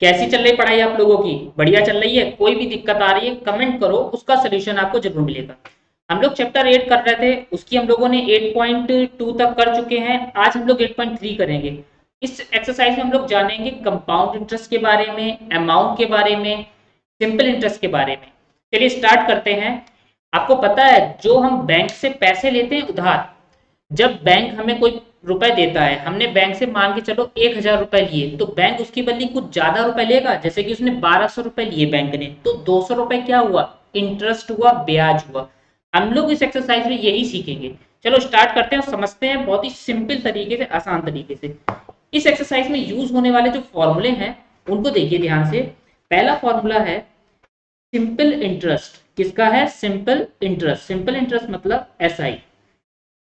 कैसी चल रही पढ़ाई आप लोगों की? बढ़िया चल रही है? कोई भी दिक्कत आ रही है कमेंट करो, उसका सोल्यूशन आपको जरूर मिलेगा। हम लोग चैप्टर 8 कर रहे थे, उसकी हम लोगों ने 8.2 तक कर चुके हैं। आज हम लोग 8.3 करेंगे। इस एक्सरसाइज में हम लोग जानेंगे कंपाउंड इंटरेस्ट के बारे में, अमाउंट के बारे में, सिंपल इंटरेस्ट के बारे में। चलिए स्टार्ट करते हैं। आपको पता है जो हम बैंक से पैसे लेते हैं उधार, जब बैंक हमें कोई रुपए देता है, हमने बैंक से मान के चलो 1,000 रुपए लिए, तो बैंक उसकी बदली कुछ ज्यादा रुपए लेगा। जैसे कि उसने 1,200 रुपए लिए बैंक ने, तो 200 रुपए क्या हुआ? इंटरेस्ट हुआ, ब्याज हुआ। हम लोग इस एक्सरसाइज में यही सीखेंगे। चलो स्टार्ट करते हैं और समझते हैं बहुत ही सिंपल तरीके से, आसान तरीके से। इस एक्सरसाइज में यूज होने वाले जो फॉर्मूले हैं उनको देखिए ध्यान से। पहला फॉर्मूला है सिंपल इंटरेस्ट। किसका है? Simple interest. सिंपल इंटरेस्ट मतलब SI.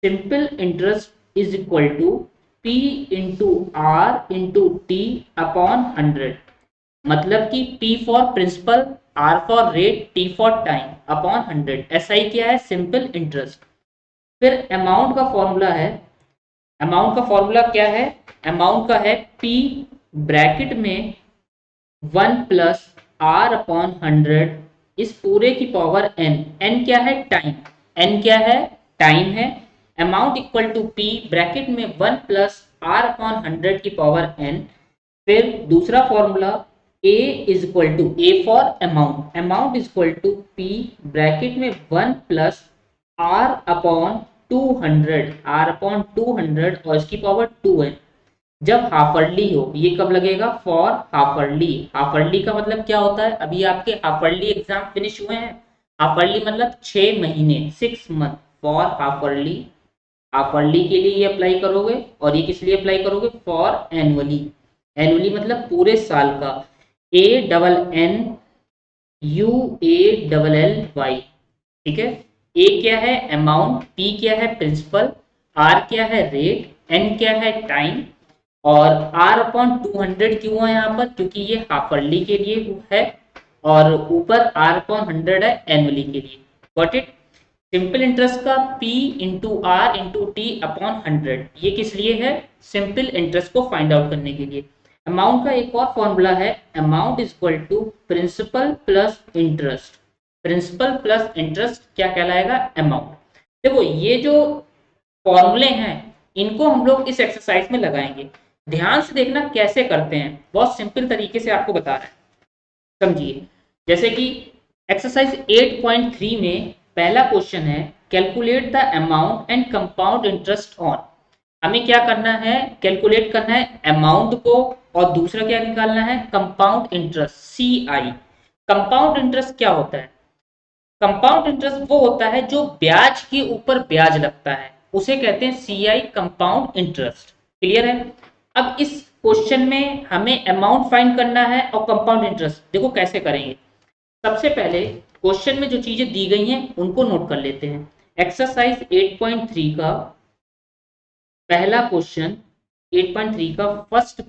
Simple interest is equal to P into R into T upon 100। मतलब कि P for principal, R for rate, T for time upon 100। SI क्या है? Simple interest. फिर amount का formula है। Amount का formula क्या है? अमाउंट का है P ब्रैकेट में 1 प्लस आर अपॉन 100, इस पूरे की पावर n। n क्या है? टाइम। n क्या है? टाइम है। Amount equal to p bracket में 1 प्लस आर अपॉन 100 की पावर n। फिर दूसरा formula a is equal to a for amount. Amount is equal to p bracket में 1 plus r upon 200, r upon 200 और इसकी पावर 2n। जब half-yearly हो, ये कब लगेगा? For half-yearly. हाफरली का मतलब क्या होता है? अभी आपके हाफरली एग्जाम फिनिश हुए हैं। हाफरली मतलब 6 महीने, 6 मंथ। फॉर हाफरली, हाफरली के लिए ये अप्लाई करोगे। और ये किस लिए अप्लाई करोगे? For annually. एनुअली मतलब पूरे साल का। A double N U A double L Y. ठीक है। ए क्या है? अमाउंट, पी क्या है? प्रिंसिपल, आर क्या है? रेट, एन क्या है? टाइम। और आर अपॉन 200 क्यों है यहाँ पर? क्योंकि ये हाफरली के लिए है। और ऊपर आर अपॉन 100 है एनुअली के लिए। Got it? सिंपल इंटरेस्ट का P into R into T upon 100, ये किस लिए है? सिंपल इंटरेस्ट को फाइंड आउट करने के लिए। अमाउंट का एक और फॉर्मूला है, amount is equal to principal plus interest. Principal plus interest क्या कहलाएगा? अमाउंट। देखो ये जो फॉर्मूले हैं, इनको हम लोग इस एक्सरसाइज में लगाएंगे। ध्यान से देखना कैसे करते हैं, बहुत सिंपल तरीके से आपको बता रहे हैं, समझिए। जैसे कि एक्सरसाइज 8.3 में पहला क्वेश्चन है, calculate the amount and compound interest on. हमें क्या करना है? कैलकुलेट करना है अमाउंट को, और दूसरा क्या निकालना है? Compound interest, CI। Compound interest क्या होता है? कंपाउंड इंटरेस्ट वो होता है जो ब्याज के ऊपर ब्याज लगता है, उसे कहते हैं CI, कंपाउंड इंटरेस्ट। क्लियर है? अब इस क्वेश्चन में हमें अमाउंट फाइंड करना है और कंपाउंड इंटरेस्ट। देखो कैसे करेंगे। सबसे पहले क्वेश्चन में जो चीजें दी गई हैं उनको नोट कर लेते हैं। एक्सरसाइज 8.3 का पहला क्वेश्चन, 8.3 का फर्स्ट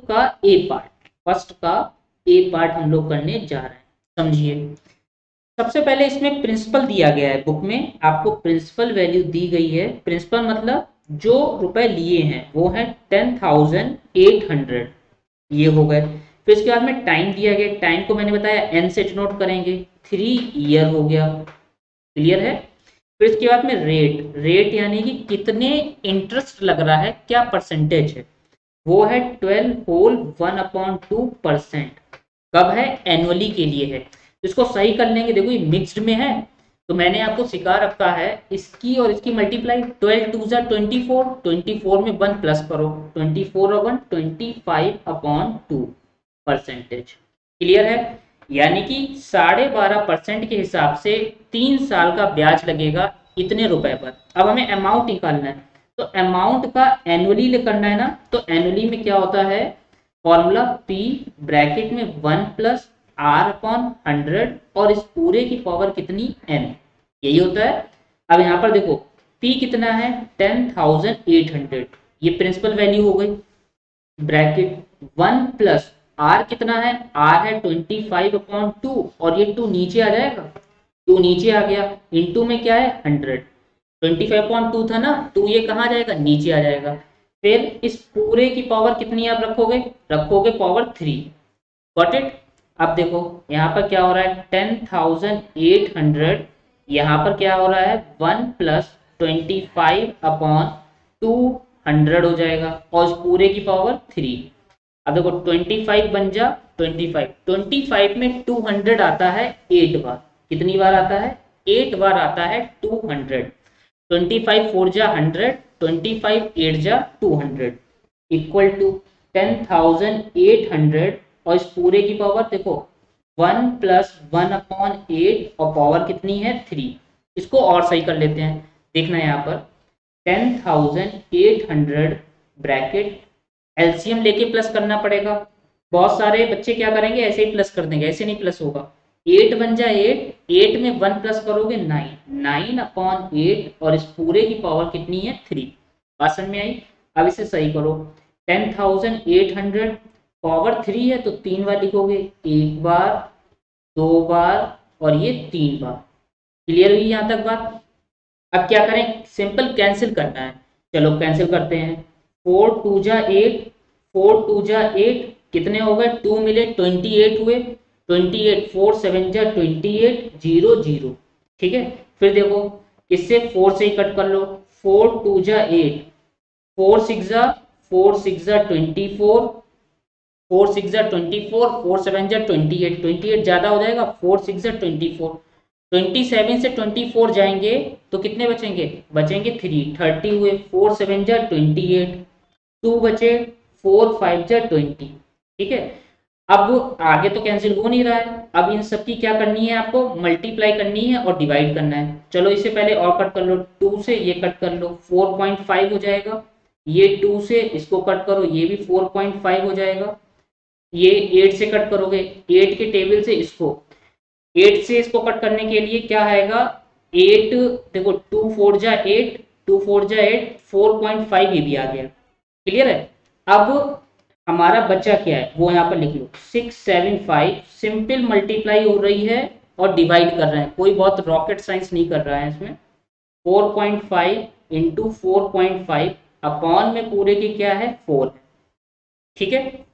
का ए पार्ट, फर्स्ट का ए पार्ट हम लोग करने जा रहे हैं। समझिए। सबसे पहले इसमें प्रिंसिपल दिया गया है, बुक में आपको प्रिंसिपल वैल्यू दी गई है। प्रिंसिपल मतलब जो रुपए लिए हैं वो है 10,800, ये हो गए। फिर इसके बाद में टाइम दिया गया, टाइम को मैंने बताया एन से डिनोट करेंगे, 3 ईयर हो गया। क्लियर है? फिर इसके बाद में रेट, रेट यानी कि कितने इंटरेस्ट लग रहा है, क्या परसेंटेज है, वो है 12 होल 1/2%। कब है? एनुअली के लिए है। तो इसको सही कर लेंगे। देखो ये मिक्स्ड में है, तो मैंने आपको सिखा रखा है इसकी और इसकी मल्टीप्लाई। 12 टू जा 24, 24 में 1 प्लस करो, 24 और 1 25/2%। क्लियर है? यानी कि 12.5% के हिसाब से 3 साल का ब्याज लगेगा इतने रुपए पर। अब हमें अमाउंट निकालना है, तो अमाउंट का एनुअली करना है ना, तो एनुअली में क्या होता है? फॉर्मूला P ब्रैकेट में 1 प्लस आर अपॉन 100 और इस पूरे की पावर कितनी? n, यही होता है। अब यहाँ पर देखो P कितना है? 10,800, ये प्रिंसिपल वैल्यू हो गई। ब्रैकेट 1 प्लस आर कितना है? आर है 25/2, और ये 2 नीचे आ जाएगा, 2 नीचे आ गया। इनटू में क्या है? 100। 25/2 था ना, तो ये कहाँ जाएगा? नीचे आ जाएगा। फिर इस पूरे की पावर कितनी आप रखोगे, रखोगे पावर 3। Got it. अब देखो यहाँ पर क्या हो रहा है, 10,800, यहाँ पर क्या हो रहा है 1 + 25/200 हो जाएगा, और इस पूरे की पावर 3। अब देखो 25 बन जा 25, 25 में 200 आता है 8 बार। कितनी बार आता है, 8 बार आता है 200। 25 4 जा 100, 25 8 जा 200, इक्वल टू 10,800, और इस पूरे की पावर देखो 1 + 1/8, और पावर कितनी है 3। इसको और सही कर लेते हैं, देखना यहाँ पर 10,800 ब्रैकेट, एलसीएम लेके प्लस करना पड़ेगा। बहुत सारे बच्चे क्या करेंगे, ऐसे ही प्लस कर देंगे, ऐसे नहीं प्लस होगा। 8 बन जाए 8, 8 में 1 प्लस करोगे 9, 9/8, और इस पूरे की पावर कितनी है 3। बात समझ में आई। अब इसे सही करो, 10,800 पावर 3 है तो 3 बार लिखोगे, 1 बार 2 बार और ये 3 बार। क्लियर हुई यहाँ तक बात। अब क्या करें, सिंपल कैंसिल करना है। चलो कैंसिल करते हैं, 4 2 जा 8, 4 2 जा 8, कितने हो गए 2 मिले 28 हुए, 28 4 7 जा 28, 0 0। ठीक है, फिर देखो इससे 4 से ही कट कर लो, 4 2 जा 8, 4 6 जा 24, 4 6 जा 24, 4 7 जा 28, 28 ज्यादा हो जाएगा, 4 6 जा 24, 27 से 24 जाएंगे तो कितने बचेंगे, बचेंगे 3, 30 हुए, 4 7 जा 28, 2 बचे, 4 5 जा 20। ठीक है, अब आगे तो कैंसिल हो नहीं रहा है, अब इन सब की क्या करनी है, आपको मल्टीप्लाई करनी है और डिवाइड करना है। चलो इसे पहले और कट कर लो, 2 से ये कट कर लो 4.5 हो जाएगा, ये 2 से इसको कट करो, ये भी 4.5 हो जाएगा, ये 8 से कट करोगे, 8 के टेबल से इसको, 8 से इसको कट करने के लिए क्या आएगा, 8 देखो 2 4 जा 8, 2 4 जा 8, 4.5 ये भी आ गया। क्लियर है। अब हमारा बच्चा क्या है वो यहाँ पर लिख लो, 675 सिंपल मल्टीप्लाई हो रही है और डिवाइड कर रहे हैं, कोई बहुत रॉकेट साइंस नहीं कर रहा है इसमें। 4.5 इंटू 4.5 अपॉन में पूरे की क्या है 4 है। ठीक है,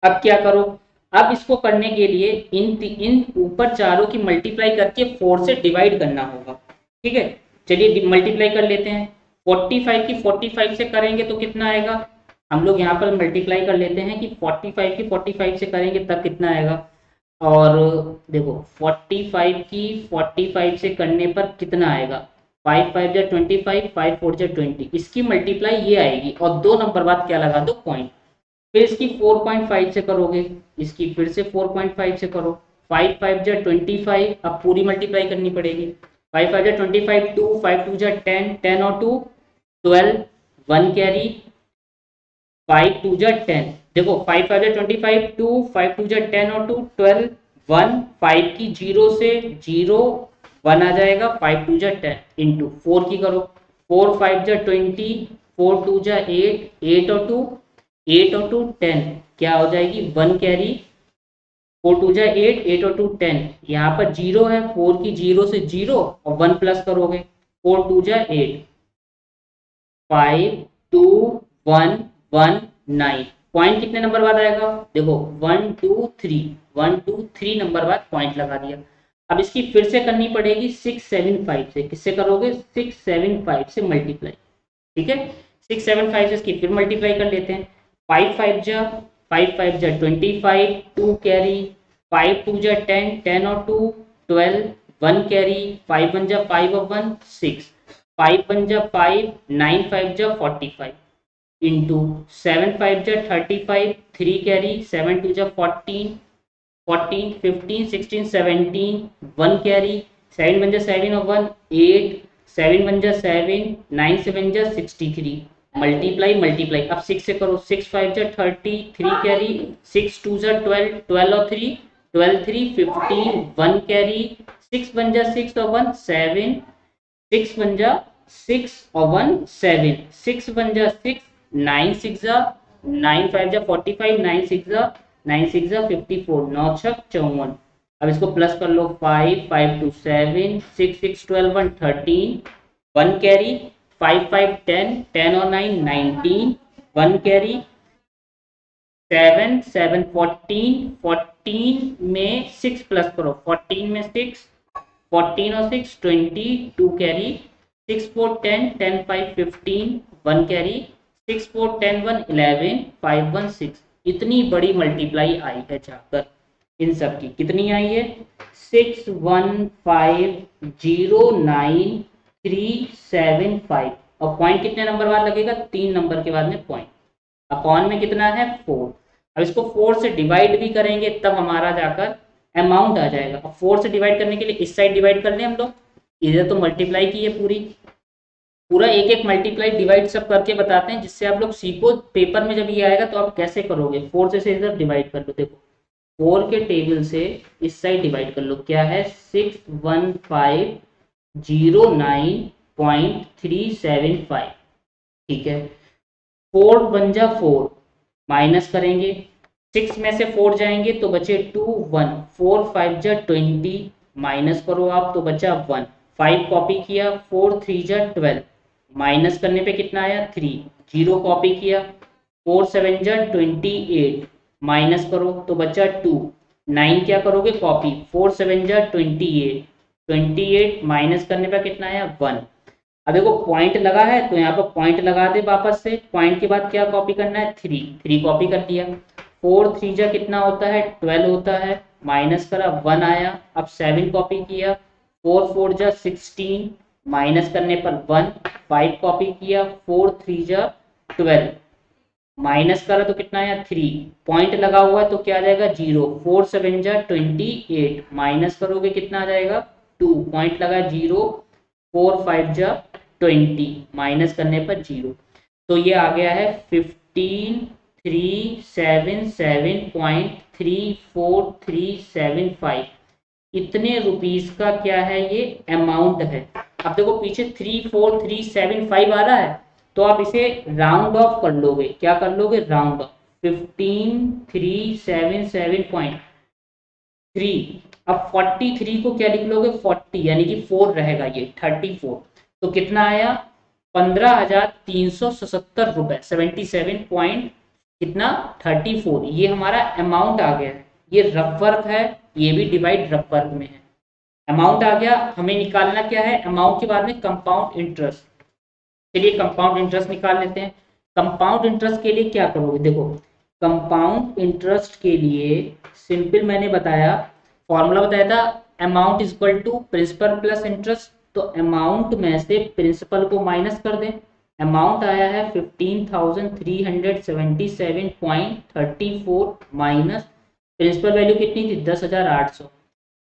अब क्या करो, अब इसको करने के लिए इन ऊपर चारों की मल्टीप्लाई करके 4 से डिवाइड करना होगा। ठीक है, चलिए मल्टीप्लाई कर लेते हैं, 45 की 45 से करेंगे तो कितना आएगा, हम लोग यहाँ पर मल्टीप्लाई कर लेते हैं कि 45 की 45 से करेंगे तब कितना आएगा। और देखो 45 की 45 से करने पर कितना आएगा, 5 5 जा 25, 5 4 जा 20, इसकी मल्टीप्लाई ये आएगी, और 2 नंबर बाद क्या लगा दो पॉइंट। फिर इसकी 4.5 से करोगे, इसकी फिर से 4.5 से करो, 5 5 जा 25, अब पूरी मल्टीप्लाई करनी पड़ेगी, 5 5 जा 25, 2 5 2 जा 10, 10 और 2 12, 1 कैरी, 5 2 जा 10, देखो 5 5 जा 25, 2 5 2 जा 10 और 2 12, 1 5 की 0 से 0 1 आ जाएगा, 5 2 जा 10 इंटू 4 की करो, 4 5 जा 20, 4 2 जा 8, 8 और 2 8 और 2 10, क्या हो जाएगी 1 कैरी, 4 2 जा 8, 8 और 2 10, यहाँ पर 0 है, 4 की 0 से 0 और 1 प्लस करोगे, 4 2 जा 8, 5 2 1 1 9, पॉइंट कितने नंबर बाद आएगा, देखो 1 2 3, 1 2 3 नंबर बाद पॉइंट लगा दिया। अब इसकी फिर से करनी पड़ेगी 675 से, किससे करोगे 675 से मल्टीप्लाई। ठीक है, 675 से इसकी फिर मल्टीप्लाई कर लेते हैं, 5 5 जा 25, 2 कैरी, 5 2 जा 10, 10 और 2 12, 1 कैरी, 5 1 जा 5 और 1 6, 5 1 जा 5, 9 5 जा 45 इंटू 7 5 जा 35, 3 कैरी, 7 2 जा 14, 14 15 16 17, 1 कैरी, 7 1 जा 7 और 1 8, 7 1 जा 7, 9 7 जा 63, मल्टीप्लाई मल्टीप्लाई, अब 6 से करो, 6 5 जा 30, 3 कैरी, 6 2 जा 12, 12 और 3 12 3 15, 1 कैरी, 6 1 जा 6 और 1 7, 6 1 जा 6 और 1 7, 6 1 जा 6, 9 6 जा 9 5 जा 45, 9 6 जा 9 6 जा 54, 9 6 54। अब इसको प्लस कर लो, 5 5 2 7, 6 6 12 1 13, 1 कैरी, 5 5 10, 10 और 9 19, 1 कैरी, 7 7 14, 14 में 6 प्लस करो, 14 में 6, 14 और 6 20, 2 कैरी, 6 4 10, 10 5 15, 1 कैरी, 6 4 10 1 11, 5 1 6। इतनी बड़ी मल्टीप्लाई आई है जाकर इन सब की, कितनी आई है 6 1 5 0 9 3 7 5। और पॉइंट कितने नंबर बाद लगेगा, 3 नंबर के बाद में पॉइंट, अपॉन में कितना है 4। अब इसको 4 से डिवाइड भी करेंगे तब हमारा जाकर अमाउंट आ जाएगा। अब 4 से डिवाइड करने के लिए इस साइड डिवाइड कर लें हम लोग, इधर तो मल्टीप्लाई की है पूरा एक एक मल्टीप्लाई डिवाइड सब करके बताते हैं, जिससे आप लोग सीखो पेपर में जब ये आएगा तो आप कैसे करोगे। 4 से इधर डिवाइड कर लो, देखो 4 के टेबल से इस साइड डिवाइड कर लो, क्या है 61509.375। ठीक है, 4 बन जा 4, माइनस करेंगे 6 में से 4 जाएंगे तो बचे 2 1, 4 5 जा 20, माइनस करो आप तो बचा 1, 5 कॉपी किया, 4 3 जा 12, माइनस करने पे कितना आया 3, 0 कॉपी किया, 4 7 जा 28, माइनस करो तो बचा 2, 9 क्या करोगे कॉपी, 4 7 जा 28, 28 माइनस करने पे कितना आया 1। अब देखो पॉइंट लगा है तो यहाँ पर पॉइंट लगा दे वापस से, पॉइंट के बाद क्या कॉपी करना है 3, 3 कॉपी कर दिया, 4 3 जा कितना होता है 12 होता है, माइनस करा 1 आया, अब 7 कॉपी किया, 4 4 जा 16, माइनस करने पर 1, 5 कॉपी किया, 4 3 जा 12, माइनस करा तो कितना आया 3, पॉइंट लगा हुआ है तो क्या आ जाएगा 0, 4 7 जा 28, माइनस करोगे कितना आ जाएगा 2, पॉइंट लगा 0, 4 5 जा 20, माइनस करने पर 0। तो ये आ गया है 15,377.34375। इतने रुपीस का क्या है ये अमाउंट है। अब देखो पीछे 34375 आ रहा है तो आप इसे राउंड ऑफ कर लोगे, क्या कर लोगे राउंड ऑफ, 15,377.3। अब 43 को क्या लिख लोगे 40, यानी कि 4 रहेगा ये 34, तो कितना आया 15,377 रुपए, 77 पॉइंट कितना 34। ये हमारा अमाउंट आ गया है। ये रफ वर्क है, ये भी डिवाइड रफ वर्क में है। अमाउंट आ गया, हमें निकालना क्या है अमाउंट के बाद में कंपाउंड इंटरेस्ट। चलिए कंपाउंड इंटरेस्ट निकाल लेते हैं। कंपाउंड इंटरेस्ट के लिए क्या करोगे, देखो कंपाउंड इंटरेस्ट के लिए सिंपल मैंने बताया, फॉर्मूला बताया था amount is equal to principal plus interest. तो अमाउंट में से प्रिंसिपल को माइनस कर दें, अमाउंट आया है 15,377.34 माइनस प्रिंसिपल वैल्यू कितनी थी 10,800,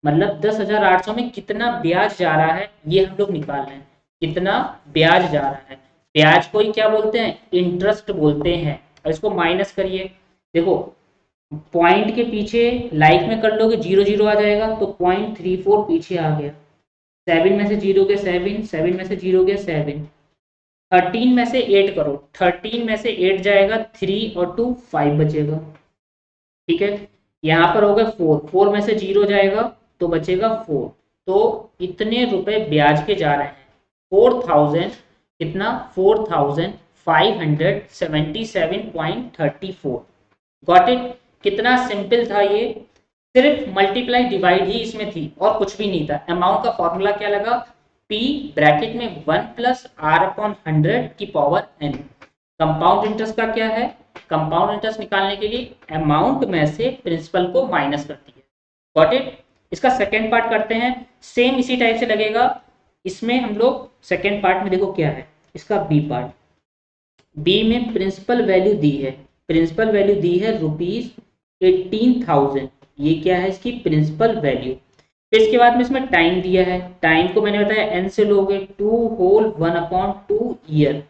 मतलब 10,800 में कितना ब्याज जा रहा है ये हम लोग निकाल रहे हैं, कितना ब्याज जा रहा है। ब्याज को ही क्या बोलते हैं इंटरेस्ट बोलते हैं। और इसको माइनस करिए, देखो पॉइंट के पीछे लाइक में कर लोगे 0 0 आ जाएगा तो 0.34 पीछे आ गया, 7 में से 0 के 7, 7 में से 0 के 7, 13 में से 8 करो, 13 में से 8 जाएगा 3 और 2 5 बचेगा। ठीक है, यहाँ पर हो गया 4, 4 में से 0 जाएगा तो बचेगा 4। तो इतने रुपए ब्याज के जा रहे हैं 4,000, कितना 4,577.34। गॉट इट, कितना सिंपल था ये, सिर्फ मल्टीप्लाई डिवाइड ही इसमें थी और कुछ भी नहीं था। अमाउंट का फॉर्मूला क्या लगा, P ब्रैकेट में 1 प्लस आर अपॉन 100 की पावर n। कंपाउंड इंटरेस्ट का क्या है, कंपाउंड इंटरेस्ट निकालने के लिए अमाउंट में से प्रिंसिपल को माइनस करती है। Got it. इसका सेकेंड पार्ट करते हैं, सेम इसी टाइप से लगेगा। इसमें हम लोग सेकेंड पार्ट में देखो क्या है इसका बी पार्ट, बी में प्रिंसिपल वैल्यू दी है, प्रिंसिपल वैल्यू दी है ₹18,000, ये क्या है इसकी प्रिंसिपल वैल्यू। फिर इसके बाद में इसमें टाइम दिया है, टाइम को मैंने बताया n से लोगे 2 होल 1/2 ईयर,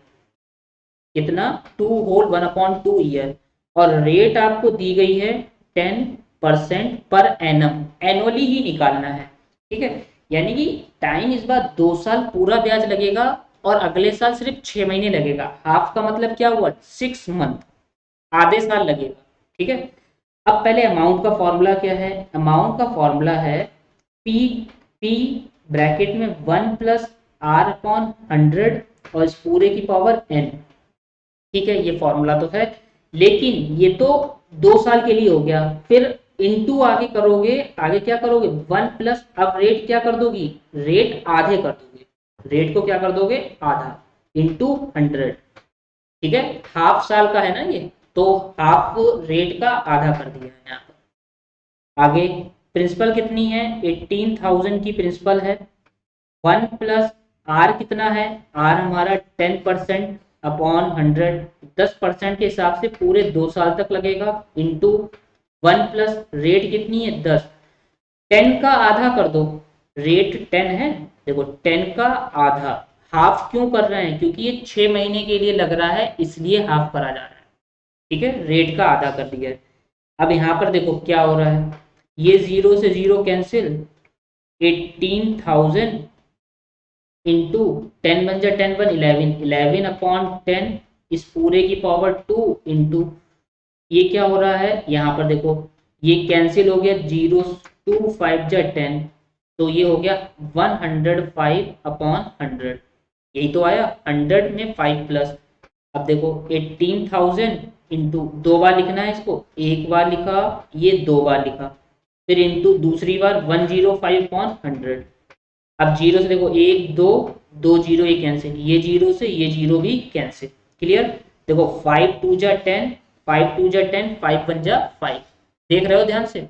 कितना 2 होल 1/2 ईयर, और रेट आपको दी गई है 10% पर एनम, एनुअली ही निकालना है। ठीक है, यानी कि टाइम इस बार 2 साल पूरा ब्याज लगेगा और अगले साल सिर्फ 6 महीने लगेगा। हाफ का मतलब क्या हुआ 6 मंथ, आधे साल लगेगा। ठीक है, अब पहले अमाउंट का फॉर्मूला क्या है, अमाउंट का फॉर्मूला है पी ब्रैकेट में 1 प्लस आर अपॉन 100 और इस पूरे की पावर n। ठीक है, ये फॉर्मूला तो है, लेकिन ये तो 2 साल के लिए हो गया। फिर इनटू आगे करोगे, आगे क्या करोगे 1 प्लस, अब रेट क्या कर दोगी, रेट आधे कर दोगे, रेट को क्या कर दोगे आधा, इंटू 100। ठीक है, हाफ साल का है ना ये, तो हाफ रेट का आधा कर दिया है यहाँ पर। आगे प्रिंसिपल कितनी है, 18,000 की प्रिंसिपल है। 1 प्लस आर कितना है, आर हमारा 10% अपॉन 100, 10% के हिसाब से पूरे 2 साल तक लगेगा, इंटू 1 प्लस रेट कितनी है 10, 10 का आधा कर दो, रेट 10 है, देखो 10 का आधा, हाफ क्यों कर रहे हैं, क्योंकि ये 6 महीने के लिए लग रहा है, इसलिए हाफ करा जा रहा है। ठीक है, रेट का आधा कर दिया है। अब यहाँ पर देखो क्या हो रहा है, ये 0 से 0 कैंसिल, 18,000 इंटू 10 बन जा 10 बन 11, 11 अपॉन 10, इस पूरे की पावर 2 इंटू, ये क्या हो रहा है यहाँ पर देखो, ये कैंसिल हो गया, 0 2 5 जा 10, तो ये हो गया 105 अपॉन 100, यही तो आया 100 में 5 प्लस। अब देखो 18,000 इंटू, दो बार लिखना है इसको, एक बार लिखा, ये दो बार लिखा, फिर इंटू दूसरी बार 105 अपॉन 100। अब जीरो से देखो, एक दो, दो जीरो ये कैंसिल, ये जीरो से ये जीरो भी कैंसिल, क्लियर। देखो 5 2 जा 10, 5 2 जा 10, 5 1 जा 5, देख रहे हो ध्यान से।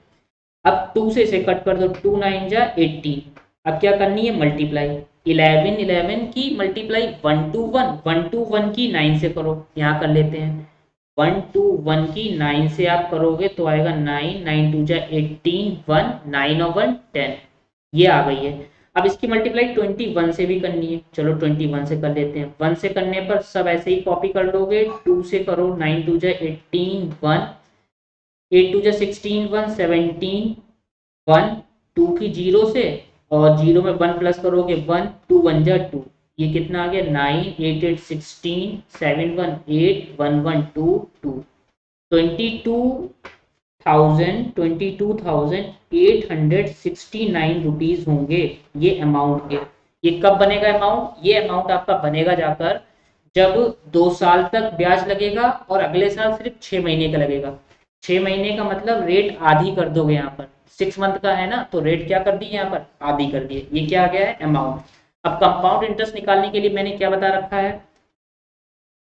अब 2 से इसे कट कर दो, 2 9 जा 18, अब क्या करनी है मल्टीप्लाई, 11 11 की मल्टीप्लाई 1 टू 1, 1 टू 1 की 9 से करो, यहाँ कर लेते हैं, 1 टू 1 की 9 से आप करोगे तो आएगा 9, 9 2 जा 18, 1 9 और 1 10, ये आ गई है। अब इसकी मल्टीप्लाई 21 से भी करनी है, चलो 21 से कर लेते हैं, 1 से करने पर सब ऐसे ही कॉपी कर लोगे, 2 से करो, 9 2 जा 18, 1 8 2 जा 16, 1 17, 1 2 की 0 से, और 0 में 1 प्लस करोगे 1, 2 1 जा 2, ये कितना आ गया 9 8 8 16, 7 1 8 1 1 2 2, 22,869 रुपीज होंगे ये अमाउंट के। ये कब बनेगा अमाउंट, ये अमाउंट आपका बनेगा जाकर जब 2 साल तक ब्याज लगेगा और अगले साल सिर्फ 6 महीने का लगेगा। 6 महीने का मतलब रेट आधी कर दोगे, यहाँ पर 6 मंथ का है ना, तो रेट क्या कर दी यहाँ पर आधी कर दिए, ये क्या आ गया है अमाउंट। अब कंपाउंड इंटरेस्ट निकालने के लिए मैंने क्या बता रखा है,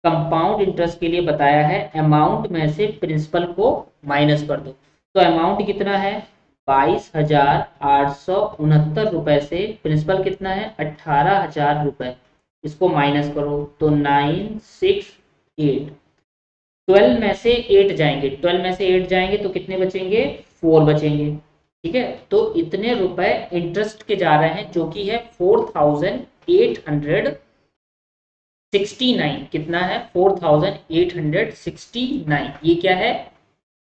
कंपाउंड इंटरेस्ट के लिए बताया है अमाउंट में से प्रिंसिपल को माइनस कर दो, तो अमाउंट कितना है 22,869 रुपए से प्रिंसिपल कितना है 18,000 रुपए, इसको माइनस करो तो 968, 12 में से 8 जाएंगे, 12 में से 8 जाएंगे तो कितने बचेंगे 4 बचेंगे। ठीक है, तो इतने रुपए इंटरेस्ट के जा रहे हैं, जो कि है 4,869, कितना है 4,869, ये क्या है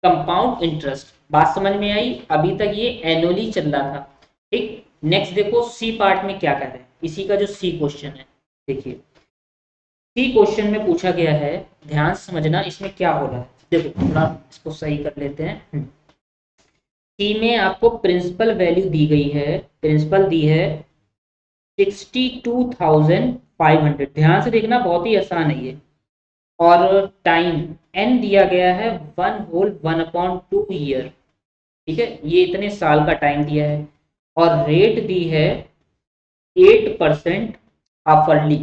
कंपाउंड इंटरेस्ट। बात समझ में आई, अभी तक ये एनुअली चल रहा था। ठीक, नेक्स्ट देखो सी पार्ट में क्या कर रहे हैं, इसी का जो सी क्वेश्चन है, देखिए सी क्वेश्चन में पूछा गया है, ध्यान से समझना इसमें क्या हो रहा है। देखो थोड़ा इसको सही कर लेते हैं। सी में आपको प्रिंसिपल वैल्यू दी गई है, प्रिंसिपल दी है 62,500, ध्यान से देखना बहुत ही आसान है ये, और टाइम एन दिया गया है 1/1/2 ईयर। ठीक है, ये इतने साल का टाइम दिया है, और रेट दी है 8% हाफरली।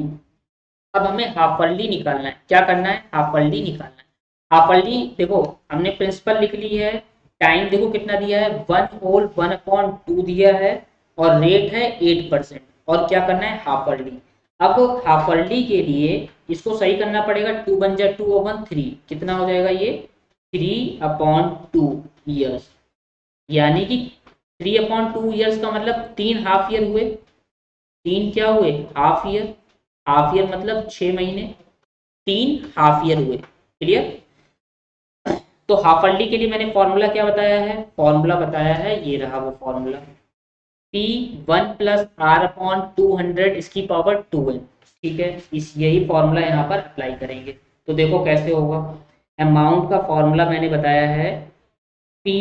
अब हमें हाफरली निकालना है, क्या करना है हाफरली निकालना है। हाफरली देखो हमने प्रिंसिपल लिख ली है, टाइम देखो कितना दिया है 1/1/2 दिया है, और रेट है 8%, और क्या करना है हाफरली। अब हाफरली के लिए इसको सही करना पड़ेगा, 2 बन जा 2 और 1 3, कितना हो जाएगा ये 3/2 ईयर्स, यानी कि 3/2 ईयर्स का मतलब 3 हाफ ईयर हुए, 3 क्या हुए हाफ ईयर, हाफ ईयर मतलब 6 महीने, 3 हाफ ईयर हुए, क्लियर। तो हाफ अर्ली के लिए मैंने फॉर्मूला क्या बताया है, फॉर्मूला बताया है ये रहा वो formula, P 1 plus R upon 200 इसकी पावर 2n। ठीक है, इस यही फॉर्मूला यहाँ पर अप्लाई करेंगे, तो देखो कैसे होगा। अमाउंट का फॉर्मूला मैंने बताया है P,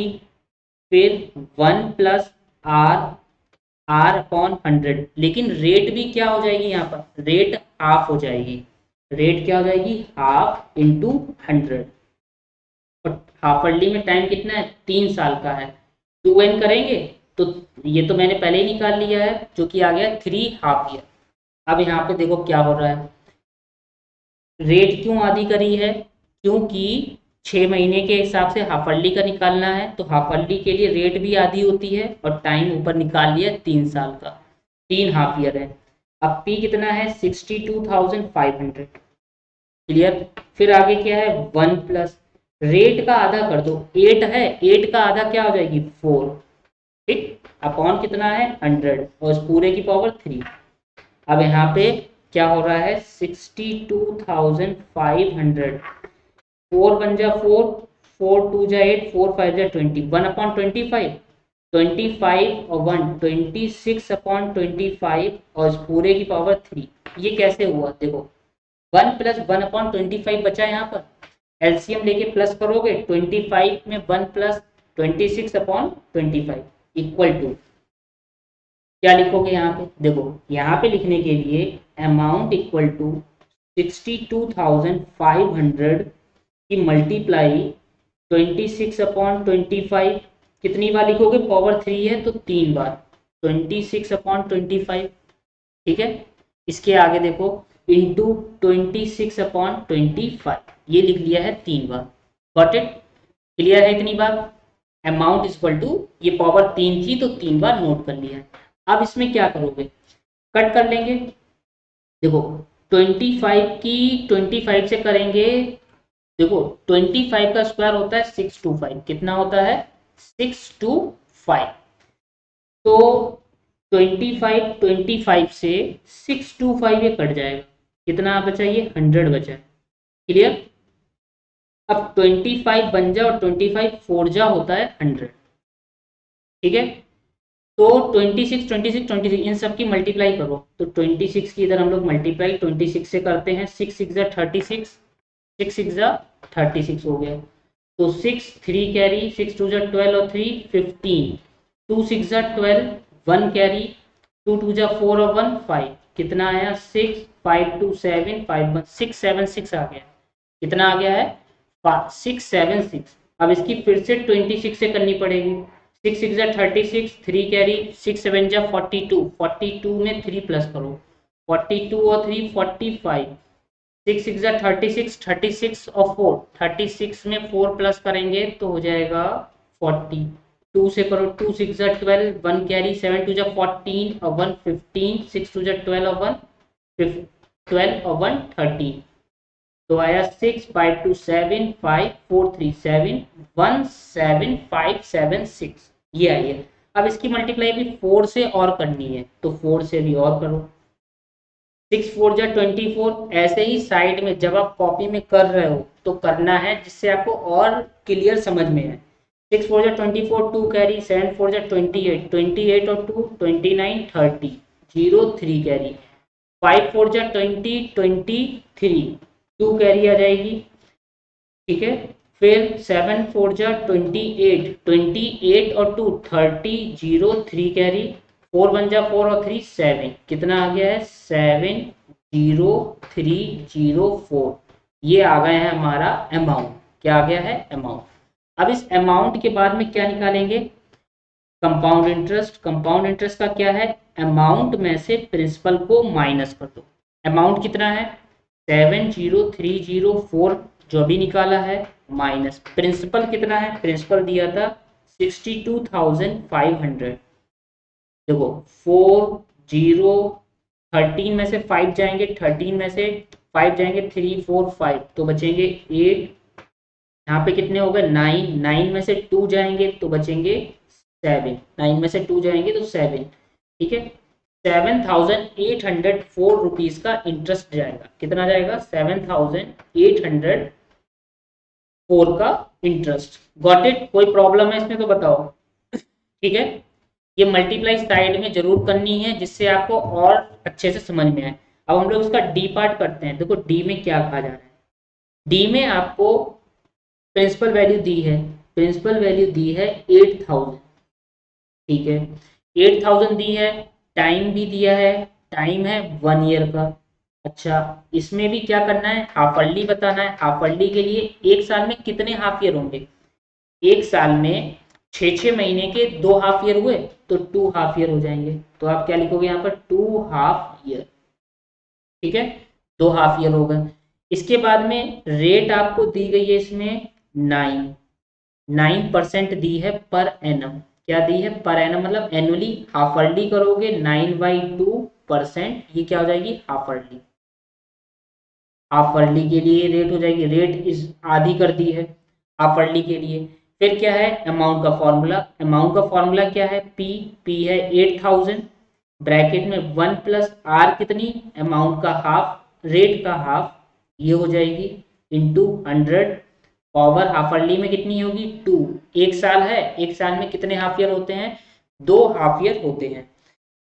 फिर 1 प्लस आर अपॉन 100, लेकिन रेट भी क्या हो जाएगी यहाँ पर, रेट हाफ हो जाएगी, रेट क्या हो जाएगी, हाफ इंटू 100, और हाफ अर्ली में टाइम कितना है, 3 साल का है, 2n करेंगे तो ये तो मैंने पहले ही निकाल लिया है जो कि आ गया 3 हाफ ईयर। अब यहाँ पे देखो क्या हो रहा है, रेट क्यों आधी करी है, क्योंकि 6 महीने के हिसाब से हाफ अर्ली का निकालना है, तो हाफ अर्ली के लिए रेट भी आधी होती है और टाइम ऊपर निकाल लिया 3 साल का, 3 हाफ ईयर है। अब पी कितना है, 62,500, क्लियर। फिर आगे क्या है, 1 प्लस रेट का आधा कर दो, 8 है, 8 का आधा क्या हो जाएगी 4, ठीक, अपॉन कितना है 100 और इस पूरे की पावर 3। अब यहाँ पे क्या हो रहा है, 62,500, 4 बन जा 4, 4 2 जा 8, 4 5 जा 20, 1/25, 25 और 1 26 अपॉन 25 और इस पूरे की पावर 3। ये कैसे हुआ, देखो 1 प्लस 1/25 बचा यहाँ पर, एलसीएम लेके प्लस करोगे, 25 में 1 प्लस 26/25 इक्वल टू क्या लिखोगे यहाँ पे, देखो यहाँ पे लिखने के लिए अमाउंट इक्वल टू 62,500 की मल्टीप्लाई 26/25, कितनी बार लिखोगे, पावर 3 है तो 3 बार, 26/25, ठीक है। इसके आगे देखो इंटू 26/25, ये लिख लिया है 3 बार, गॉट इट, क्लियर है इतनी बार। अमाउंट इक्वल टू ये पावर 3 थी तो 3 बार नोट कर लिया है। अब इसमें क्या करोगे, कट कर लेंगे, देखो 25 की 25 से करेंगे, देखो 25 का स्क्वायर होता है 625, कितना होता है 625, तो 25 से 625 ये कट जाएगा, कितना बचा, ये 100 बचा, क्लियर। अब 25 बन जा और 25 4 जा होता है 100, ठीक है। तो 26 26 26 इन सब की मल्टीप्लाई करो, तो 26 की इधर हम लोग मल्टीप्लाई 26 से करते हैं, 6 6 36, 6 6 36 हो गया, तो 6 3 कैरी, 6 2 12 और 3 15, 2 6 12, 1 कैरी, 2 2 4 और 1 5, कितना आया 6 5 2 7 5 1 6 7 6 आ गया, कितना आ गया है 6 7 6। अब इसकी फिर से 26 से करनी पड़ेगी, 6 6 36, 3 कैरी, 6 7 42, 42 में 3 प्लस करो, 42 और 3 45, 6 6 36, 36 और 4 36 में 4 प्लस करेंगे तो हो जाएगा 40, 2 से करो, 2 6 12, 1 कैरी, 7 2 14 और 1 15, 6 2 12 और 1 12 और 1 13, तो आया 6 5 2 7 5 4 3 7 1 7 5 7 6, ये आई है। अब इसकी मल्टीप्लाई भी 4 से और करनी है, तो 4 से भी और करो, 6 4 जा 24, ऐसे ही साइड में जब आप कॉपी में कर रहे हो तो करना है जिससे आपको और क्लियर समझ में आए। 6 4 जा 24, 2 कैरी, 7 4 जा 28, 28 और 2 29 30, 0 3 कैरी, 5 4 जा 20 23, 2 कैरी आ जाएगी, ठीक है। फिर 7 4 जा 28, 28 और 2 30, 0 3 कैरी, 4 1 जा 4 और 3 7, कितना आ गया है 7 0 3 0 4, ये आ गया है हमारा अमाउंट, क्या आ गया है अमाउंट। अब इस अमाउंट के बाद में क्या निकालेंगे, कंपाउंड इंटरेस्ट। कंपाउंड इंटरेस्ट का क्या है, अमाउंट में से प्रिंसिपल को माइनस कर दो, अमाउंट कितना है 70304 जो भी निकाला है, माइनस प्रिंसिपल कितना है, प्रिंसिपल दिया था 62,500, देखो 4 0 13 में से 5 जाएंगे, 13 में से 5 जाएंगे, 3 4 5 तो बचेंगे 8, यहाँ पे कितने हो गए 9, 9 में से 2 जाएंगे तो बचेंगे 7, 9 में से 2 जाएंगे तो 7, ठीक है। 7,804 रुपीज का इंटरेस्ट जाएगा, कितना जाएगा 7,804 का इंटरेस्ट, गॉट इट। कोई प्रॉब्लम है इसमें तो बताओ, ठीक है। ये मल्टीप्लाई साइड में जरूर करनी है जिससे आपको और अच्छे से समझ में आए। अब हम लोग इसका डी पार्ट करते हैं, देखो डी में क्या कहा जा रहा है, डी में आपको प्रिंसिपल वैल्यू दी है, प्रिंसिपल वैल्यू दी है 8,000, ठीक है 8,000 दी है, टाइम भी दिया है, टाइम है 1 ईयर का, अच्छा, इसमें भी क्या करना है, हाफ अर्ली बताना है। हाफ अर्ली के लिए एक साल में कितने हाफ ईयर होंगे, एक साल में 6 6 महीने के 2 हाफ ईयर हुए तो 2 हाफ ईयर हो जाएंगे। तो आप क्या लिखोगे यहाँ पर, 2 हाफ ईयर। ठीक है, 2 हाफ ईयर हो गए। इसके बाद में रेट आपको दी गई है इसमें 9% दी है पर एनम। क्या दी है, पर एनम, मतलब एनुअली। हाफ अर्ली करोगे 9/2%, ये क्या हो जाएगी, हाफ अर्ली। हाफ अर्ली के लिए रेट हो जाएगी, रेट इस आधी कर दी है हाफ अर्ली के लिए। फिर क्या है, अमाउंट का फॉर्मूला। अमाउंट का फॉर्मूला क्या है, पी है 8000, ब्रैकेट में 1 + r कितनी, अमाउंट का हाफ, रेट का हाफ, ये हो जाएगी इंटू 100। पावर हाफ अर्ली में कितनी होगी, 2। एक साल है, एक साल में कितने हाफ ईयर होते हैं, 2 हाफ ईयर होते हैं।